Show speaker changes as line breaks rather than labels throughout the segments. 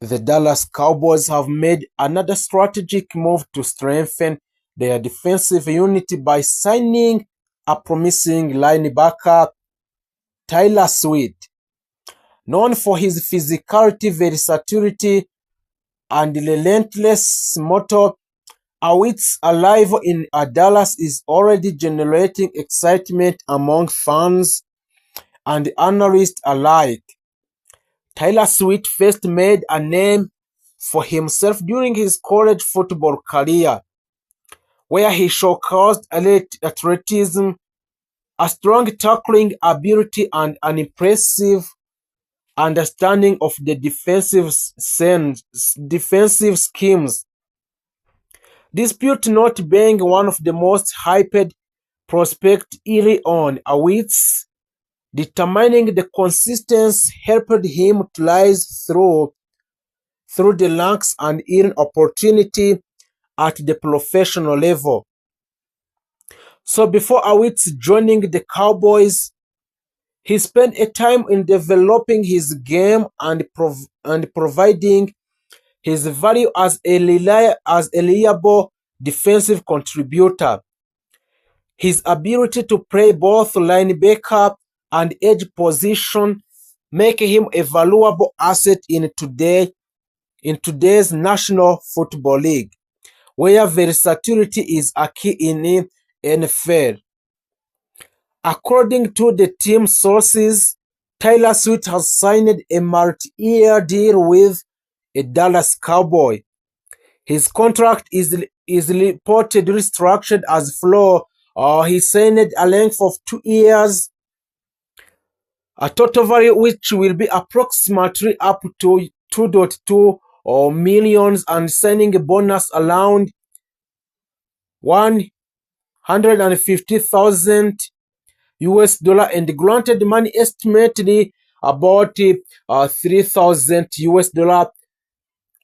The Dallas Cowboys have made another strategic move to strengthen their defensive unit by signing a promising linebacker, Tyler Sweet. Known for his physicality, versatility, and relentless motor, Awitt's arrival in Dallas is already generating excitement among fans and analysts alike. Tyler Sweet first made a name for himself during his college football career, where he showcased athleticism, a strong tackling ability, and an impressive understanding of the defensive schemes. Dispute not being one of the most hyped prospects early on, Awitt's determining the consistency helped him to rise through the ranks and earn opportunity at the professional level. So before Awitt joining the Cowboys, he spent a time in developing his game and providing his value as a reliable defensive contributor. His ability to play both linebacker and edge position make him a valuable asset in today's National Football League, where versatility is a key in NFL. According to the team sources, Tyler Sweet has signed a multi-year deal with a Dallas Cowboy. His contract is reportedly structured as floor. He signed a length of 2 years, a total value which will be approximately up to 2.2 million, and signing a bonus around 150,000 US dollar, and granted money estimated about 3,000 US dollar.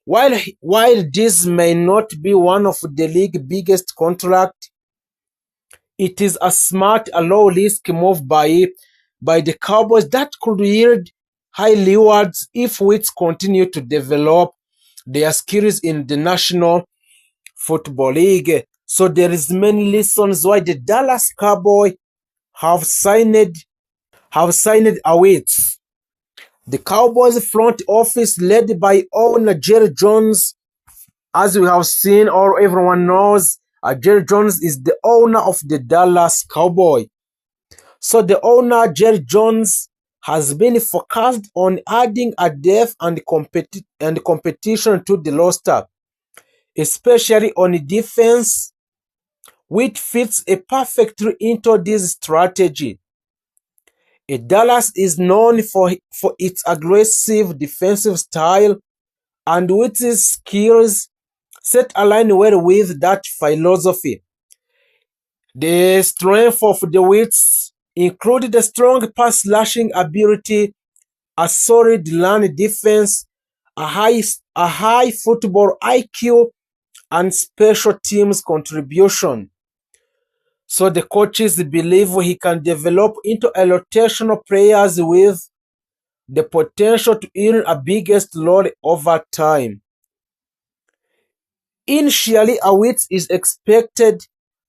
While this may not be one of the league's biggest contract, it is a smart, low risk move by the Cowboys that could yield high rewards if Wits continue to develop their skills in the National Football League. So there is many reasons why the Dallas Cowboys have signed Awitt. The Cowboys front office, led by owner Jerry Jones, as we have seen or everyone knows, Jerry Jones is the owner of the Dallas Cowboys. So the owner Jerry Jones has been focused on adding a depth and competition to the roster, especially on defense, which fits perfectly into this strategy. Dallas is known for its aggressive defensive style, and Witt's skills set align well with that philosophy. The strength of the Wits included a strong pass rushing ability, a solid run defense, a high football IQ, and special teams contribution. So the coaches believe he can develop into a rotational player with the potential to earn a biggest role over time. Initially, Awitt is expected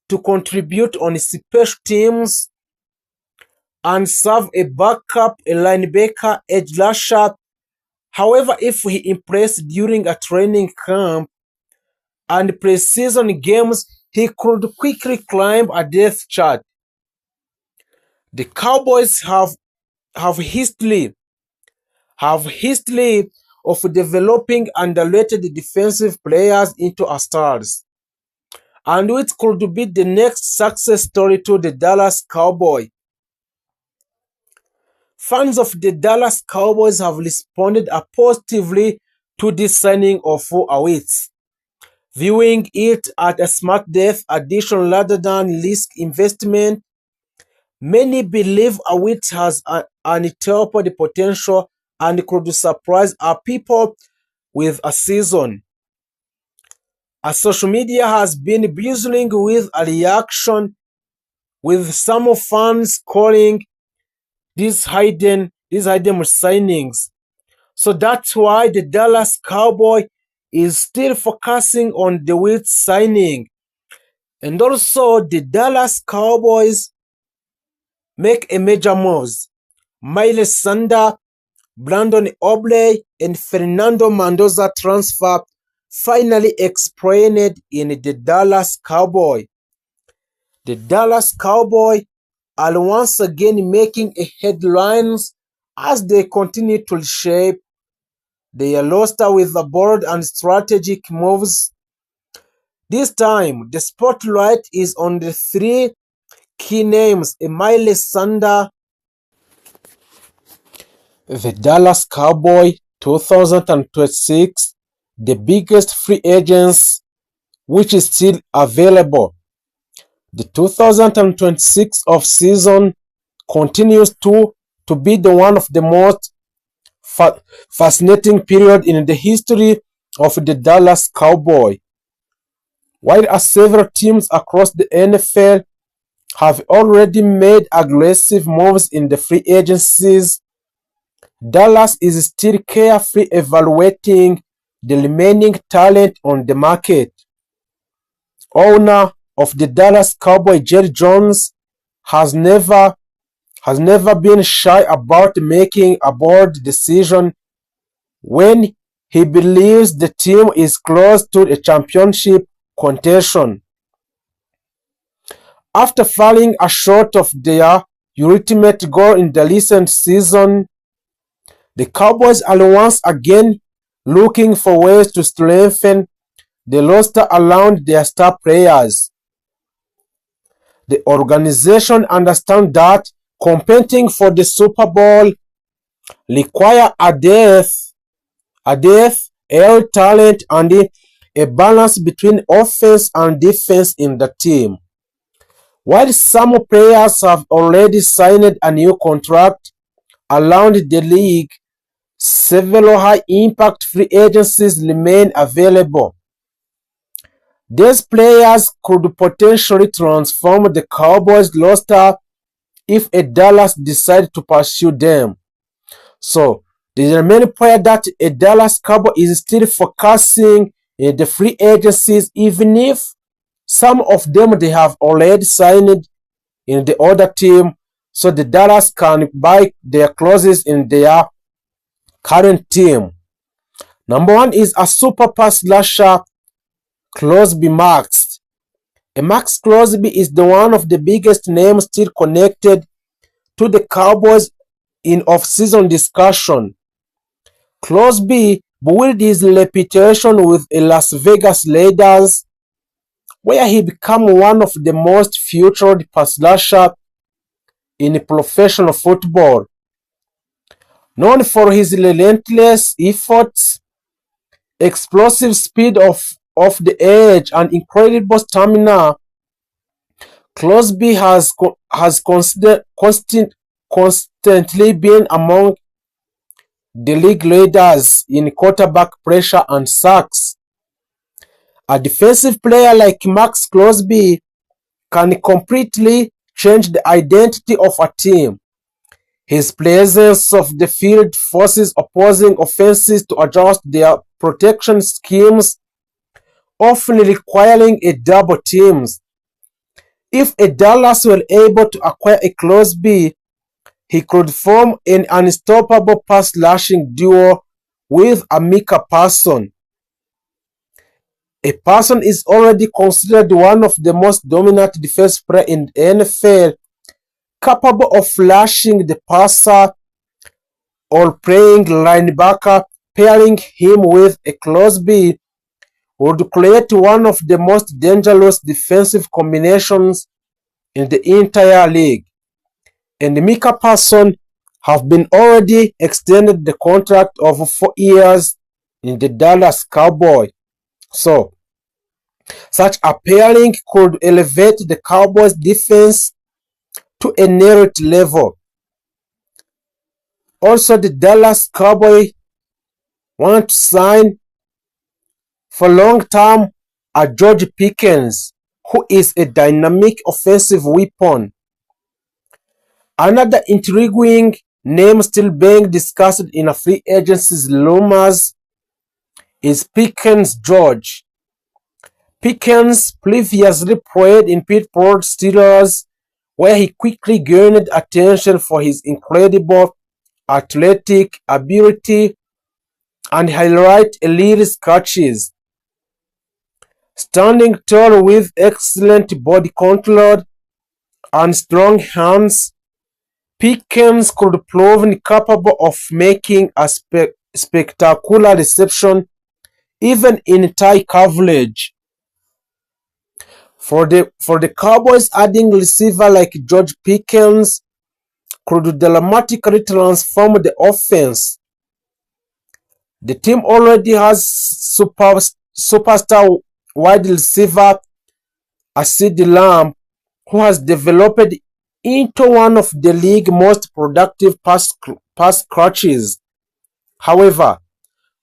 to contribute on special teams and serve a backup, a linebacker, edge rusher. However, if he impressed during a training camp and preseason games, he could quickly climb a depth chart. The Cowboys have history of developing underrated defensive players into stars, and it could be the next success story to the Dallas Cowboys. Fans of the Dallas Cowboys have responded positively to this signing of Awitt, viewing it as a smart depth addition rather than risk investment. Many believe Awitt has untapped potential and could surprise our people with a season. Social media has been buzzing with a reaction, with some fans calling these hidden signings So that's why the Dallas Cowboy is still focusing on the Wilt signing. And also the Dallas Cowboys make a major moves. Miles Sanders, Brandon Obley, and Fernando Mendoza transfer finally explained in the Dallas Cowboy. The Dallas Cowboys are once again making headlines as they continue to shape their roster with the bold and strategic moves. This time, the spotlight is on the three key names: Miles Sanders, the Dallas Cowboy 2026, the biggest free agents which is still available. The 2026 off-season continues to be the one of the most fascinating period in the history of the Dallas Cowboy. While several teams across the NFL have already made aggressive moves in the free agencies, Dallas is still carefully evaluating the remaining talent on the market. Owner of the Dallas Cowboys, Jerry Jones, has never been shy about making a bold decision when he believes the team is close to a championship contention. After falling short of their ultimate goal in the recent season, the Cowboys are once again looking for ways to strengthen the roster around their star players. The organization understands that competing for the Super Bowl requires air talent, and a balance between offense and defense in the team. While some players have already signed a new contract around the league, several high-impact free agencies remain available. These players could potentially transform the Cowboys roster if a Dallas decides to pursue them. So, there are many players that a Dallas Cowboy is still focusing in the free agencies, even if some of them they have already signed in the other team, so the Dallas can buy their clauses in their current team. Number one is a super pass rusher, Crosby Max. Max Crosby is the one of the biggest names still connected to the Cowboys in off-season discussion. Crosby built his reputation with the Las Vegas Raiders, where he became one of the most featured pass rushers in professional football. Known for his relentless efforts, explosive speed off the edge, and incredible stamina, Crosby has constantly been among the league leaders in quarterback pressure and sacks. A defensive player like Max Crosby can completely change the identity of a team. His presence of the field forces opposing offenses to adjust their protection schemes, often requiring a double teams. If a Dallas were able to acquire a Crosby, he could form an unstoppable pass rushing duo with a Micah Parsons. Parsons is already considered one of the most dominant defense players in the NFL, capable of flashing the passer or playing linebacker. Pairing him with a Crosby would create one of the most dangerous defensive combinations in the entire league. And Micah Parsons have been already extended the contract of 4 years in the Dallas Cowboys. So, such a pairing could elevate the Cowboys defense to a next level. Also, the Dallas Cowboys want to sign for long-term George Pickens, who is a dynamic offensive weapon. Another intriguing name still being discussed in a free agency rumors is Pickens George. Pickens previously played in Pittsburgh Steelers, where he quickly gained attention for his incredible athletic ability and highlight elite catches. Standing tall with excellent body control and strong hands, Pickens could prove capable of making a spectacular reception even in tight coverage. For the Cowboys, adding receiver like George Pickens could dramatically transform the offense. The team already has superstar wide receiver CeeDee Lamb, who has developed into one of the league's most productive pass catchers. However,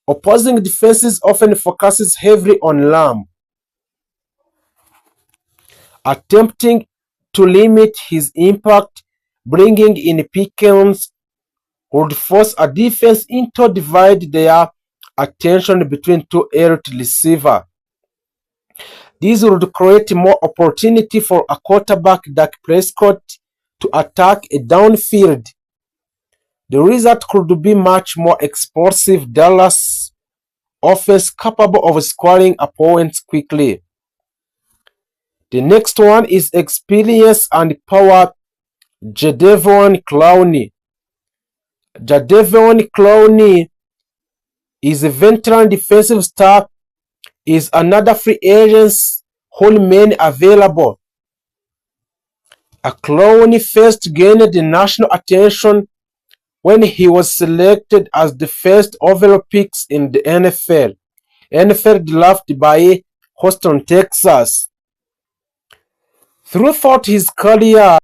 opposing defenses often focuses heavily on Lamb, attempting to limit his impact. Bringing in Pickens would force a defense into divide their attention between two elite receivers. This would create more opportunity for a quarterback Dak Prescott to attack a downfield. The result could be much more explosive Dallas offense capable of scoring opponents quickly. The next one is experience and power. Jadeveon Clowney. Jadeveon Clowney is a veteran defensive star, is another free agent who remain available. Clowney first gained national attention when he was selected as the first overall pick in the NFL draft by Houston, Texas. Throughout his career,